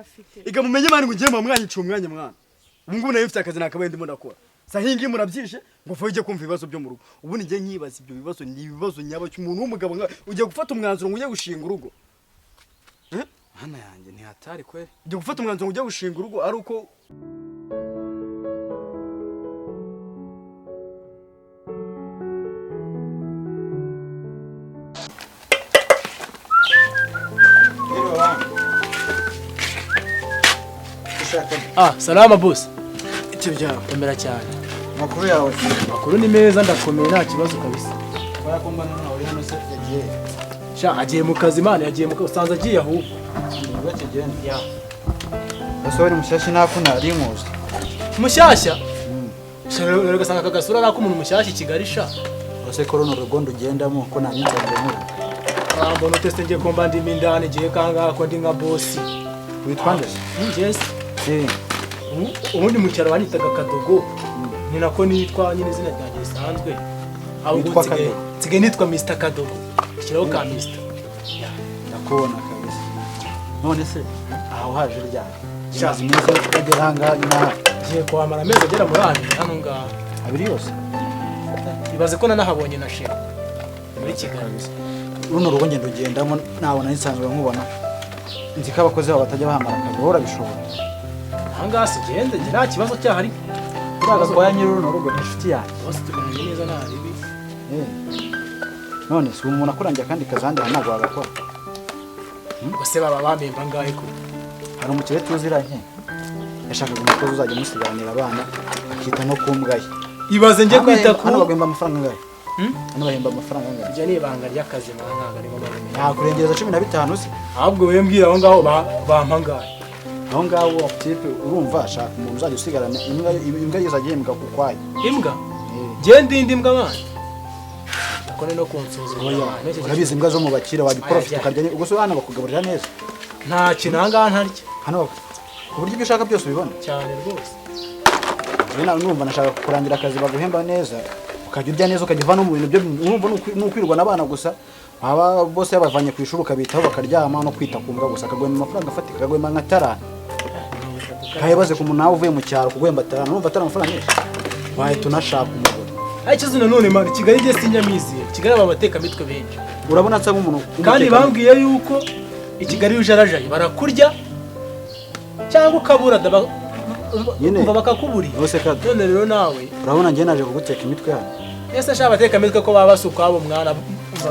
afite. Iga mumenye mani ngiye mu mwanya icumwanya mwana. Ubu ngubu nayo mfite akazi nakabaye ndimo ndakora. Sahingi murabyishe ngo ujye kumva ibibazo byo mu rugo. Ubu nige nkibaza ibyo bibazo ni ibibazo nyabo cy'umuntu w'umugabo ugiye gufata umwanzuro ngo ujye gushinga urugo. Hana yanjye ntihatari kweli. Ugiye gufata umwanzuro ngo ujye gushinga urugo ari uko salama boss. icyo byawe Komera cyane. Makuru yawe. Makuru ni meza ndakomeye nta kibazo kabisa. Kwa kombana nawe hano se yagiye. Sha agiye mu kazi Imana yagiye mu usanze agiye ahubwo. Ngwate genda. Ya. Basore mushashi nafu nari nkuzi. Mushyashya? Sha rero gasanga kagasura nako umuntu mushyashya Kigali sha. Ose korono rugondo ugendamo ko nanyinza ndemura. Mbona uteste ngiye komba ndi mindane giye kanga ko ndi nka boss. Witwa nde? Yes. Ubundi mu cyaro banyitaga Kadogo. Ni nako nitwa nyine izina ryanjye risanzwe. Ahubwo nsigaye nitwa Mr Kadogo. Kiraho ka Mr. Nakubona kabisa. None se aho haje ryari? Shazi meze kugeranga na giye kwamara amezi agera muri hano ngaha. abiri yose. Ibaze ko nanahabonye na shema muri Kigali. Runo rugo ngendo ugendamo nabona nisanzwe nkubona. Nzi ko abakozi babo batajya bahamara akazi bahora bishobora. Ahangaha sigende nta kibazo cyahari. Uraga kwa nyiri runo rugo n'inshuti yanjye. Bose tumenye neza nta ribi. None si umuntu akurangira kandi kazandi ntabwo wagakora. Bose baba bamemba ngahe ko. Hari umukire tuziranye. Yashakaga umukozi uzajya musiganira abana akita no kumbwaye. Ibaze nje kwita ku hano bagomba amafaranga ngahe. Hano bahemba amafaranga ngahe. Je ni ibanga ry'akazi nanga ari ngombwa. Nakurengereza 15 se. Ahubwo we mbwira aho ngaho bampa ngahe. Aho ngaho tipe urumva ashaka umuntu uzajya usigarana imbwa yizagihembwa kukwaye. Imbwa? Je ndindi imbwa bana. Kone no kunsuzuma. Urabizi imbwa zo mu bakire wabikora ukarya ubwo so hano bakugaburira neza. Nta kinanga ntarya. Hano uburyo ibyo ushaka byose ubibona cyane rwose. Rena numva nashaka kurangira akazi baguhemba neza ukajya urya neza ukajya uva no mu bintu byo urumva n'ukwirwa nabana gusa aba bose yabavanye ku ishuri ukabitaho bakaryama no kwita ku mbwa gusa akagwema amafaranga afatika akagwema nka tarana kayebaze ku muntu nawe uvuye mu cyaro kugwemba tarana urumva tarana amafaranga menshi wahita unashaka umugore. Ikibazo nanone mari Kigali je sinyamizi Kigali ababateka mitwe benshi urabona nsa nk'umuntu kandi bambwiye yuko ikigali ujarajaye barakurya cyangwa ukabura umva bakakuburi. None rero nawe urabona ngiye naje kuguteka imitwe hano. Ese ashaka bateka imitwe ko baba basuka abo mwana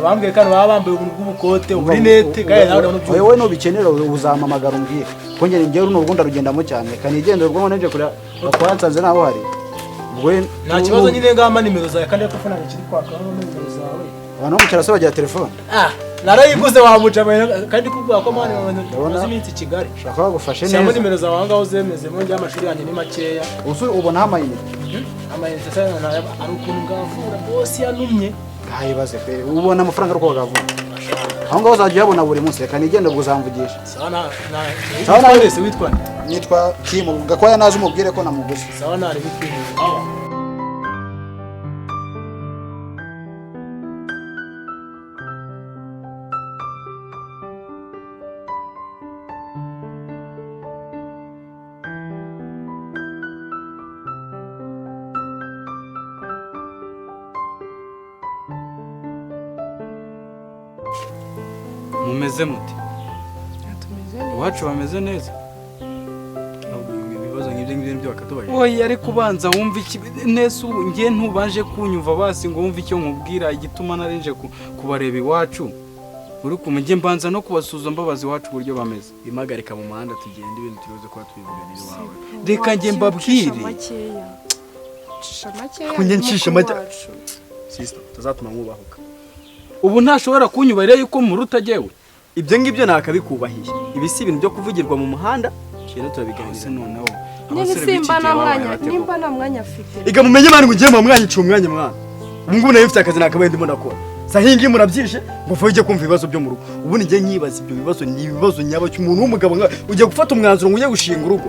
bambwiye kandi baba bambaye ubuntu bw'ubukote uburinete gaye nawe no byo. Wowe no bikenera uzamamagara umbwire ko ngene ngiye runo rugunda rugendamo cyane kandi igende rwo neje kuri bakwansanze naho hari. Nta kibazo nyine ngama nimero zawe kandi ko fana kiri kwaka nimero zawe. Abantu mu cyarase bagira telefone. Narayiguze wamuca kandi kubwa ko mwana wawe iminsi Kigali. Shaka gufashe neza. Cyangwa nimero zawe aho ngaho zemeze mu njya amashuri yanjye ni makeya. Usu ubona amayine. Amayine sasa ari ukuntu ngavura boss yanumye. Gahibaze pe ubona amafaranga rwo gavura. Aho ngaho uzajya yabona buri munsi kandi igenda buzamvugisha. Sawa wese witwa nitwa Kimu gakwaya nazo umubwire ko namuguze. Sawa nari bitwinye. Mumeze muti? Iwacu bameze neza? ibibazo nk'ibyo bakatubaye. Oya ariko ubanza wumva iki neza ngiye ntubanje kunyumva basi ngo wumve icyo nkubwira igituma narinje kubareba iwacu. Uri kumujye mbanza no kubasuza mbabazi iwacu buryo bameze. Bimagarika mu muhanda tugenda ibintu turoze kwa twivuganira iwawe. Reka nge mbabwire. Kunye ncisha make. Sister tuzatuma nkubahuka. Ubu ntashobora kunyubarira yuko mu rutagewe. Ibyo ngibyo nakabikubahiye. Ibi si ibintu byo kuvugirwa mu muhanda. Kino turabiganira noneho. Nimba na mwanya afite. Iga mumenye mani ngiye mu mwanya icumwanya mwana. Ubu ngubu nayo mfite akazi nakabaye ndimo ndakora. Sahingi murabyishe ngo ujye kumva ibibazo byo mu rugo. Ubu nige nkibaza ibyo bibazo ni ibibazo nyabo cy'umuntu w'umugabo ugiye gufata umwanzuro ngo ujye gushinga urugo.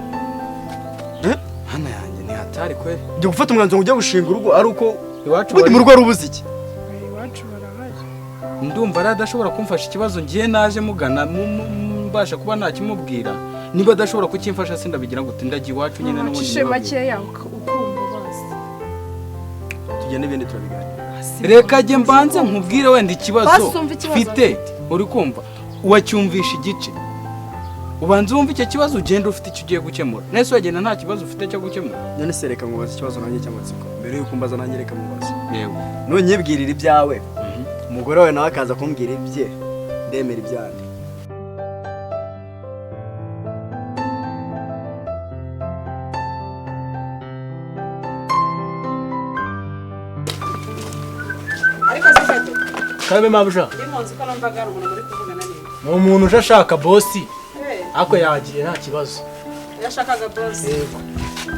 Hana yanjye ni hatari kweli. Ugiye gufata umwanzuro ngo ujye gushinga urugo ari uko iwacu mu rugo rubuze iki? Iwacu barahari. Ndumva radashobora kumfasha ikibazo ngiye naje mugana mbasha kuba ntakimubwira. niba adashobora kukimfasha sindabigira ngo ndagiye iwacu nyine n'ubundi wacishe makeya ukumva bose tugende ibindi turabiganira. reka jye mbanze nkubwire wenda ikibazo Basumva ikibazo mfite uri kumva wacyumvisha igice ubanza wumva icyo kibazo ugenda ufite icyo ugiye gukemura nese wagenda nta kibazo ufite cyo gukemura. None se reka nkubaza ikibazo nanjye cy'amatsiko mbere yuko mbaza nanjye reka mubaza. Yego Nonyibwirira ibyawe umugore wawe nawe akaza kumbwira ibye ndemera ibyande. ariko se kate Karame mabusha. ndi mu nzu ko numvaga hari umuntu muri kuvugana neza Ni umuntu uje ashaka bosi. eh Ako yagiye nta kibazo. yashakaga boss Yego.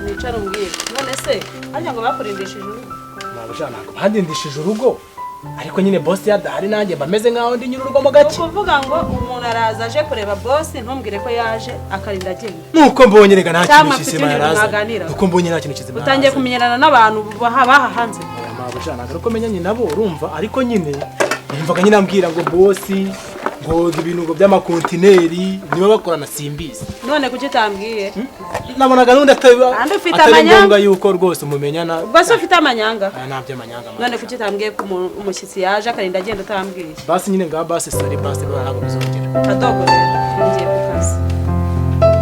nicara umbwire none se harya ngo bakurindishije urugo Mabusha nako bandindishije urugo. Ariko nyine bosi yadahari nanjye bameze nkaho ndi nyururugo mo gake. ukuvuga ngo umuntu araza aje kureba boss ntumbwire ko yaje akarinda agenda Nuko mbonye rega nta Cyangwa kintu mfite kizima ibintu yaraza. mwaganiraho. Nuko mbonye nta kintu kizima. utangiye kumenyerana n'abantu baha hanze Mabusha nako ko menyanye nabo urumva ariko nyine numvaga nyine ambwira ngo bosi ngo ibintu ngo by'amakontineri niba bakorana simbizi. none kuki utambwiye Nabonaga nundi Kandi ufite atari amanyanga. ngombwa yuko rwose umumenyana. ubwo se ufite amanyanga Nta by'amanyanga. none kuki utambwiye ko umushyitsi yaje akarinda agenda utambwiye Basi nyine nga basi sari basi ntabwo bizongera. kadogo rero ngiye ku kazi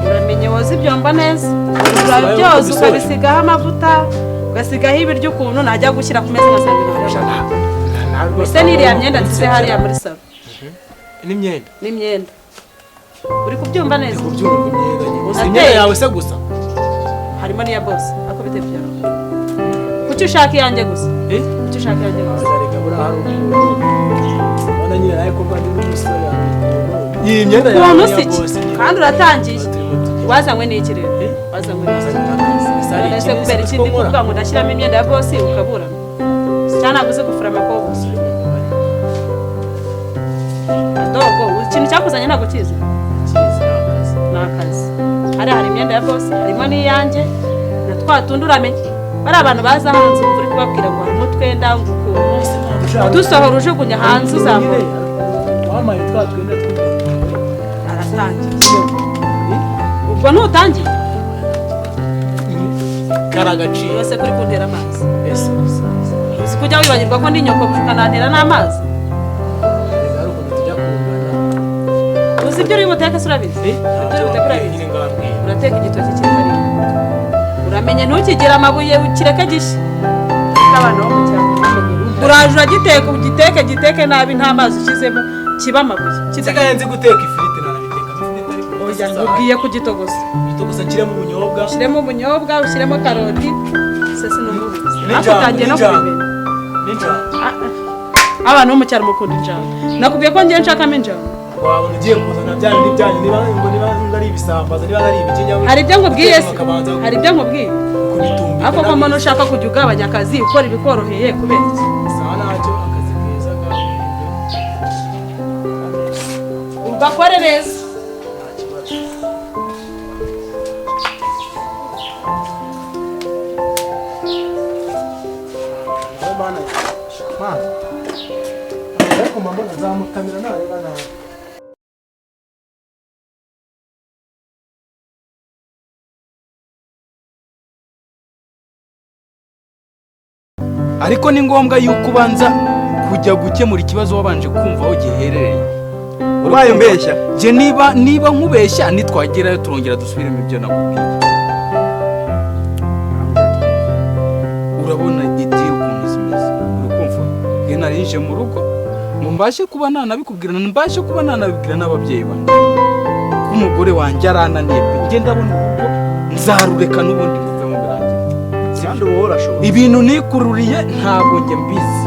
uramenye woza ibyombo neza urabyoza ukabisigaho amavuta ugasigaho ibiryo ukuntu najya gushyira ku meza ugasanga ibiryo ese n'iriya myenda nzize hariya muri salo n'imyenda n'imyenda uri kubyumva neza kubyumva imyenda nyine Nateye. imyenda yawe se gusa harimo n'iya bose ako bite byawe kuki ushaka iyanjye gusa kuki ushaka iyanjye gusa reka buriya hari umuntu ubona nyine nawe ko mbandi n'umusore iyi myenda yawe ukuntu ya si iki bose nyine kandi uratangiye wazanywe n'iki rero wazanywe Sari ese kubera ikindi kuvuga ngo ndashyiramo imyenda ya bosi ukabura cyane ntabwo uzi gufura amakobosi adogo ikintu cyakuzanye ntabwo kizi ni akazi hariya hari imyenda ya bosi harimo n'iyanjye na twa tundi uramenye bari abantu baza hanze ubu uri kubabwira ngo harimo utwenda ngo ukuntu dusohora ujugunya hanze uzamura wamaye twa twenda tw'imbere aratangiye ubwo ntutangiye karagaciro yose kuri kuntera amazi ese uzi kujya wibagirwa ko ndi nyoko ukanantera n'amazi reka ari ukuntu tujya kungana uzi ibyo uri buteke se urabizi ibyo uri buteke urabizi nyine ngabwira urateka igitoki kiri hariya uramenye ntukigire amabuye ukireke gishya ariko abana bo mu cyaro uraje uragiteka ugiteke nabi nta mazi ushyizemo kiba amabuye nsigaye nzi guteka ifiriti nanabiteka ifiriti ariko oya ubwiye kugitogosa gusa nshyiremo ubunyobwa ushyiremo ubunyobwa ushyiremo karoti sese n'umubizi ariko N'injanga, utangiye no n'injanga. kubimenya n'injanga abantu bo mu cyaro mukunda injanga nakubwiye ko ngiye nshakamo injanga wabona ugiye kuzana bya bindi byanyu niba ngo niba ari ibisambaza niba ari ibikinyabuzima hari ibyo nkubwiye se hari ibyo nkubwiye kubitumbika ariko ko mbona ushaka kujya ugabanya akazi ukora ibikoroheye kubera iki sawa ntacyo akazi keza ugakore neza ariko mbona nzamutamira nareba nawe ariko ni ngombwa yuko ubanza kujya gukemura ikibazo wabanje kumva aho giherereye. Ubaye umbeshya Je niba nkubeshya nitwagerayo turongera dusubiremo ibyo nakubwiye. Urabona igihe ukuntu zimeze urukumva nge narinje mu rugo ngo mbashe kuba nanabikubwira mbashe kuba nanabibwira n'ababyeyi banjye umugore wanjye arananiye nge ndabona urugo nzarureka n'ubundi muvemo birangiye kandi uba urashobora ibintu nikururiye ntabwo njye mbizi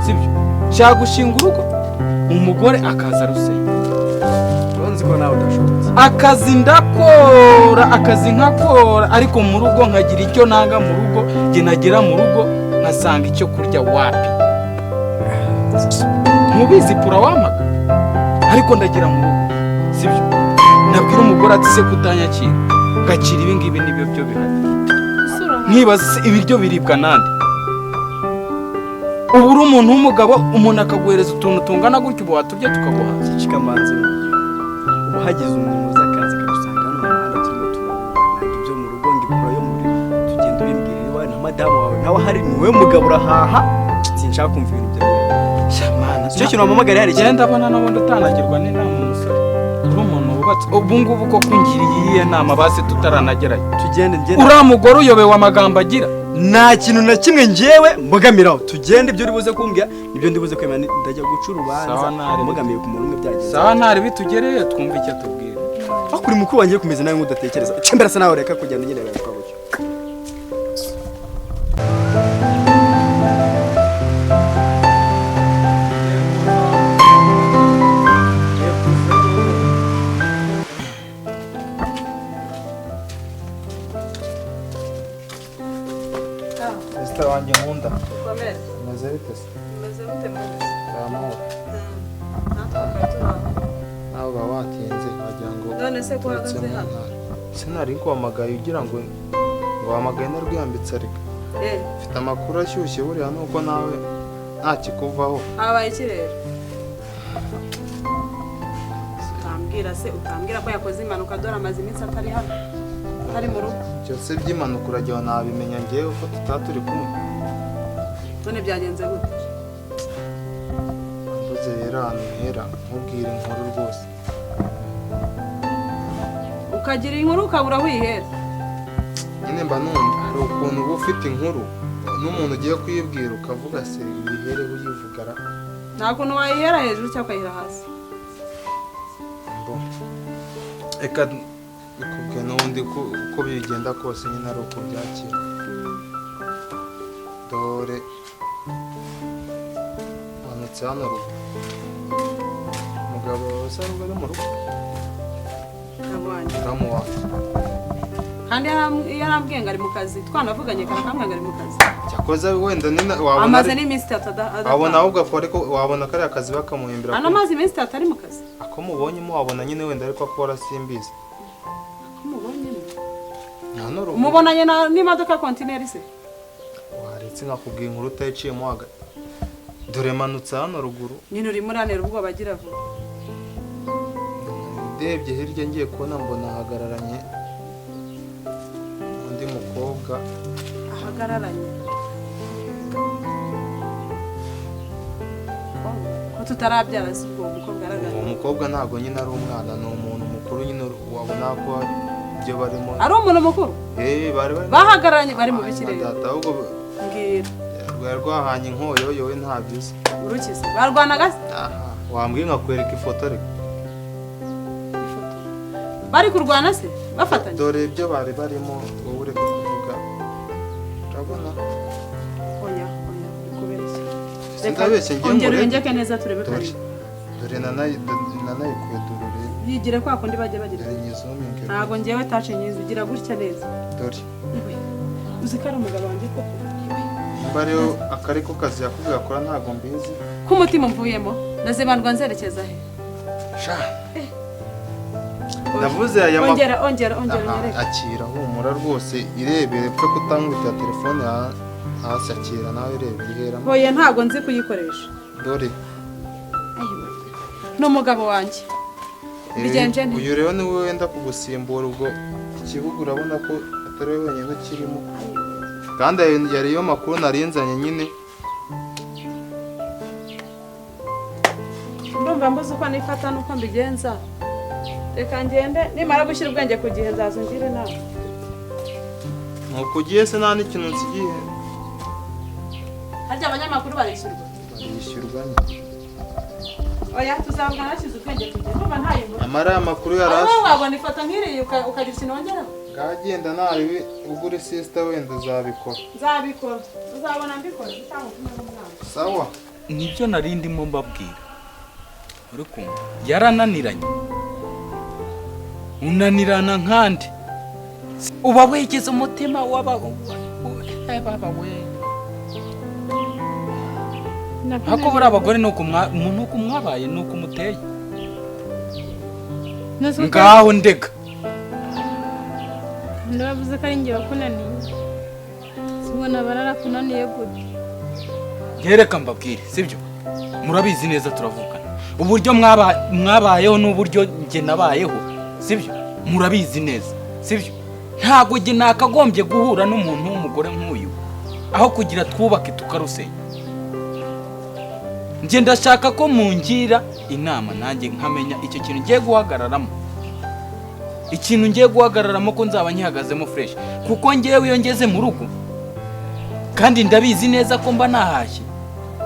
sibyo nshaka gushinga urugo umugore akaza rusenya uzi ko nawe udashobotse akazi ndakora akazi nkakora ariko mu rugo nkagira icyo nanga mu rugo njye nagera mu rugo nkasanga icyo kurya wapi ntubizi pura wamaga ariko ndagira mu rugo sibyo nabwira umugore ati se kutanyakira ngakira ibi ngibi nibyo byo bihari nkibaza se ibiryo biribwa nande ubu uri umuntu w'umugabo umuntu akaguhereza utuntu tungana gutyo ubu waturya tukaguha kikamanze ubu hagize umuntu uza akaza akagusanga hano mu muhanda wowe mugabo urahaha sinshaka kumva ibintu byawe shamana icyo kintu wamamagara hari genda ndabona n'ubundi utanagirwa n'inama umusore uri umuntu wubatse ubu ngubu ko kungiriye iyihe nama basi tutaranagerayo tugende uriya mugore uyobewe amagambo agira nta kintu na kimwe njyewe mbogamiraho tugende ibyo uri buze kumbwira nibyo ndi buze kwemera ndajya guca urubanza mbogamiye ku muntu umwe byagenze sawa ntari bitugereye twumve icyo atubwira bakuri mukuru wanjye kumeze nawe nk'udatekereza cyembera se nawe reka kugenda nyine bari kwa bucyo Esther wanjye nkunda Komera. maze bite se Umeze gute mwese? amahoro Natwe turaho. nawe uba watinze wagira ngo None se ko uhagaze uretse mu hano? ntara. sinari kuhamagaye ugira ngo wahamagaye narwiyambitse ariko mfite amakuru ashyushye buriya nuko nawe nta kikuvaho habaye iki rero? Utambwira ko yakoze impanuka dore amaze iminsi atari hano atari mu rugo. byose by'impanuka uragira ngo nabimenya ngewe ko tutaba turi kumwe None byagenze gute? mbuze rero ahantu hera nkubwire inkuru rwose Ukagira inkuru ukabura wihera. nyine mba numva hari ukuntu uba ufite inkuru n'umuntu ugiye kuyibwira ukavuga se wihere uyivugara Nta kuntu wayihera hejuru cyangwa ukayihera hasi. reka bikubwiye n'ubundi uko bigenda kose nyine ari uko byakira dore manutse hano rugo umugabo usa n'ubwo ari mu rugo Nabonye. uramu wanjye Kandi yarambwiye ngo ari mu kazi twanavuganye karakambwiye ngo ari mu kazi. cyakoze wenda wabona Amaze n'iminsi itatu wabona ahubwo ko ariko wabona kariya kazi bakamuhimbira Ano mazi iminsi itatu ari mu kazi. ako mubonyemo wabona nyine wenda ariko akora simbizi Umubonyemo. nta n'urugo Umubonanye n'imodoka kontineri se? waretse nkakubwira inkuru utayiciyemo hagati dore manutse hano ruguru Nyine urimo uranera ubwoba agira vuba. ndebye hirya ngiye kubona mbona ahagararanye undi mukobwa Ahagararanye. Ko tutarabyara si ubwo umukobwa aragaragara. uwo mukobwa ntabwo nyine ari umwana ni umuntu mukuru nyine wabona ko hari ibyo barimo Ari umuntu mukuru? bari Bahagararanye bari mu bikirere. data ahubwo Mbwira. rwari rwahanye inkoyo yowe ntabyo uzi Urukize. Barwanaga se? aha wambwiye nkakwereka ifoto ariko Bari kurwana se? Bafatanye? dore ibyo bari barimo wowe ureke kuvuga urabona Oya. Kubeshya. sindabeshye ngiye Ongera murebe uyengeke neza turebe dore kare. dore nanayikuye dore Yigire kwa kundi bajya bagira. dore nyizuminge Ntago ngewe tace nyizi ugira gutya neza. dore Uzi ko ari umugabo wanjye koko. nimba rero akari ko kazi yakubwiye akora ntabwo mbizi Ko umutima umvuyemo ndazibandwa nzerekeza he? sha ndavuze aya Ongera Aha, unyereke. akira humura rwose irebere pfe kutangurira telefone hasi akira nawe irebere iheramo Hoya ntago nzi kuyikoresha. dore Ni umugabo wanjye. Bigenje nte? uyu rero niwe wenda kugusimbura ubwo ikibuga urabona ko atari we wenyine kirimo kandi ayo yari yo makuru narinzanye nyine Ndumva mbuze uko nifata nuko mbigenza. Reka ngende nimara gushyira ubwenge ku gihe nzaza ngire nawe. nuko ugiye se nta n'ikintu nsigiye Harya abanyamakuru barishyurwa. barishyurwa nyine Oya tuzavuga nashyize ubwenge ku gihe. Ndumva ntayo nkuru. amara y'amakuru yari Aho ashize wabona ifoto nk'iriya ukagira ikintu wongeraho? bwagenda nawe ugura isisita wenda uzabikora Nzabikora. Uzabona mbikora cyangwa kumwe n'umwana. sawa nibyo nari ndimo mbabwira uri kumva yarananiranye unanirana nkandi uba wegeze umutima baba we hako buri abagore ni uko mwabaye ni uko muteye ngaho ndega ndabavuze ko ari njye wakunaniye sibona bararakunaniye gute ngereka mbabwire sibyo murabizi neza turavugana uburyo mwabayeho n'uburyo njye nabayeho sibyo murabizi neza sibyo ntabwo njye nakagombye guhura n'umuntu w'umugore nk'uyu aho kugira twubake tukarusenya. Nje ndashaka ko mungira inama nanjye nkamenya icyo kintu ngiye guhagararamo. Ikintu ngiye guhagararamo ko nzaba nkihagazemo fresh kuko ngewe iyo ngeze mu rugo kandi ndabizi neza ko mba nahashye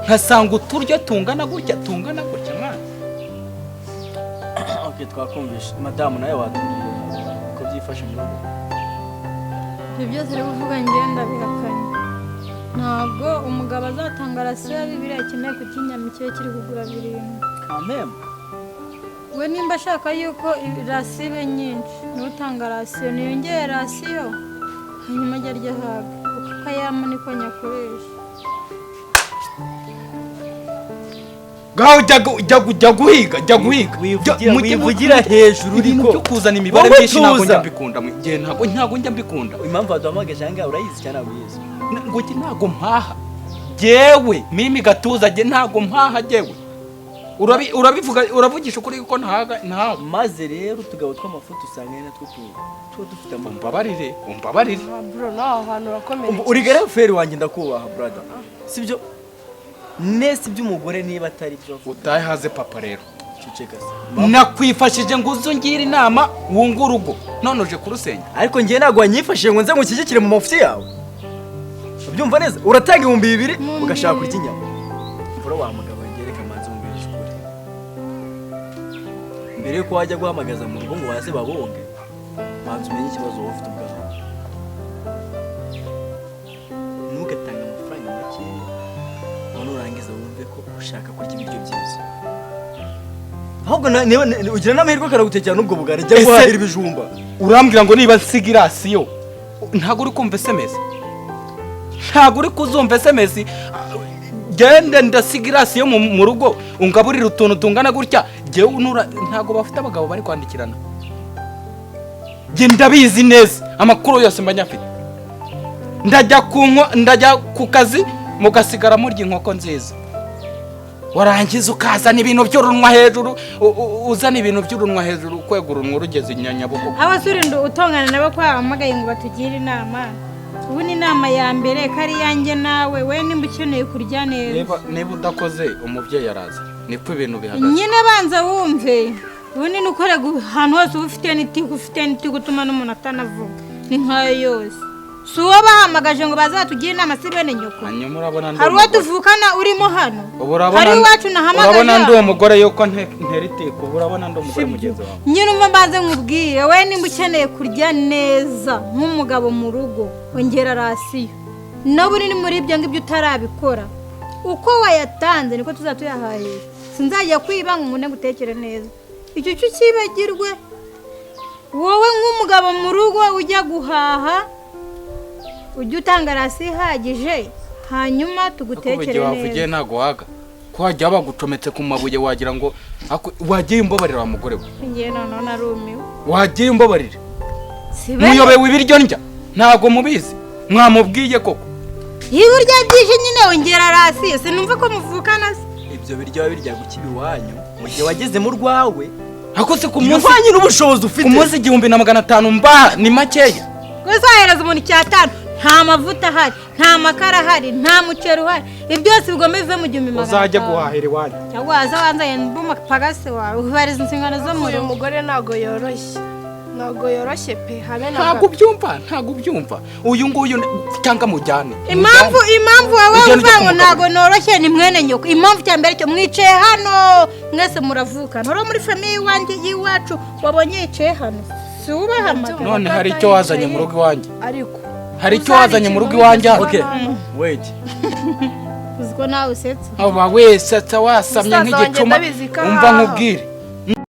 nkasanga uturyo tungana gutya mwana. Okay, twakumvisha madamu nawe watubwira ko byifashe mu rugo. ibyo byose rero uvuga ngenda bihakanye. Ntabwo umugabo azatanga rasiyo ya Bibiliya akeneye ku kinyama kibe kiri kugura 7. Amen. We nimba ashaka yuko rasiyo ibe nyinshi n'utanga rasiyo niyongere rasiyo hanyuma ajya arya haga kuko akayama niko nyakoresha. Gaho jya guhiga wivugira hejuru uriko cyo kuzana imibare myinshi ntabwo njya mbikunda ngiye ntabwo njya mbikunda. Impamvu aduhamagaje anga urayizi cyane abuyizi. Ngo ntabwo mpaha jewe mimi gatuza je ntabwo mpaha jewe urabivuga uravugisha ukuri ko ntahaga maze rero tugabo tw'amafuta usanga ari natwo tuba dufite umbabarire bro naho hantu urakomeye urigare feri wanjye ndakubaha brother sibyo nese by'umugore niba atari byo utahaze papa rero ciceka nakwifashije ngo uzongire inama wunga urugo none uje kurusenya ariko ngiye nagwa nyifashije ngo nze ngushyigikire mu mafuti yawe ubyumva neza uratanga 2,000 ugashaka kuri kinyama mvura wa mugabo ngereka manze mumbirije ukuri mbere ko wajya guhamagaza mu rugo ngo waze babonge manze umenye ikibazo wowe ufite ubwawe ntugatanga amafaranga make none urangiza wumve ko ushaka kurya ibiryo byiza ahubwo ugira n'amahirwe karagutekera n'ubwo bugari jya guhahira ibijumba urambwira ngo niba nsigirasiyo ntago uri kumva SMS ntago uri kuzumva SMS gende ndasigirasiyo mu rugo ungaburira utuntu tungana gutya jewe ntago bafite abagabo bari kwandikirana genda bizi neza amakuru yose mbanyafite ndajya ku kazi mugasigara murya inkoko nziza warangiza ukazana ibintu by'urunwa hejuru uzana ibintu by'urunwa hejuru kwegura urunwa rugeze Nyabugogo abasuri utongana nabo kwa amagaye ngo batugire inama ubu ni inama ya mbere kari yanjye nawe we nimba ukeneye kurya neza niba udakoze umubyeyi araza niko ibintu bihagaze nyine banza wumve ubu ni nukorega ahantu hose ufite n'iti gutuma n'umuntu atanavuga ni nkayo yose si uwo bahamagaje ngo bazatugire inama si bene nyoko hanyuma urabona hari uwo tuvukana urimo hano hari iwacu nahamagaje urabona ndi umugore yuko ntera iteko urabona ndi umugore mugenzi wawe nyine umva mbanze nkubwire we nimba ukeneye kurya neza nk'umugabo mu rugo ongera rasiyo naburi ni muri ibyo ngibyo utarabikora uko wayatanze niko tuzatuyahahira sinzajya kwiba ngo umuntu gutekere neza icyo cyo kibagirwe wowe nk'umugabo mu rugo ujya guhaha ujya utanga rasiyo ihagije hanyuma tugutekere neza wavugiye ntago waga ko wajya bagucometse ku mabuye wagira ngo wagiye imbabarira wa mugore we ngiye none narumiwe wagiye imbabarira muyobewe ibiryo ndya ntago mubizi mwamubwiye koko iyo urya byinshi nyine ongera rasiyo sinumva ko muvukana se ibyo biryo birya gukiba iwanyu mu gihe wageze mu rwawe ako se ku munsi uvanye n'ubushobozi ufite ku munsi 1,500 mba ni makeya gusahereza umuntu 500 nta mavuta ahari nta makara ahari nta muceri uhari ibyo byose bigomba bive mu 1,500 uzajya guhahira iwanyu cyangwa waza wanzaye mbuma pagase wawe ubariza inshingano zo mu mugore ntago yoroshye pe habe ntago ubyumva uyu nguyu cyangwa mujyane impamvu wowe uvuga ngo ntago noroshye ni mwene nyoko impamvu cya mbere cyo mwicaye hano mwese muravuka ntoro muri famille iwanjye y'iwacu wabonye yicaye hano si ubahamagara none hari icyo wazanye mu rugo iwanjye ariko hari icyo wazanye mu rugo iwanjye okay wait uziko nawe usetsa aba wese wasamye nk'igicuma umva nkubwire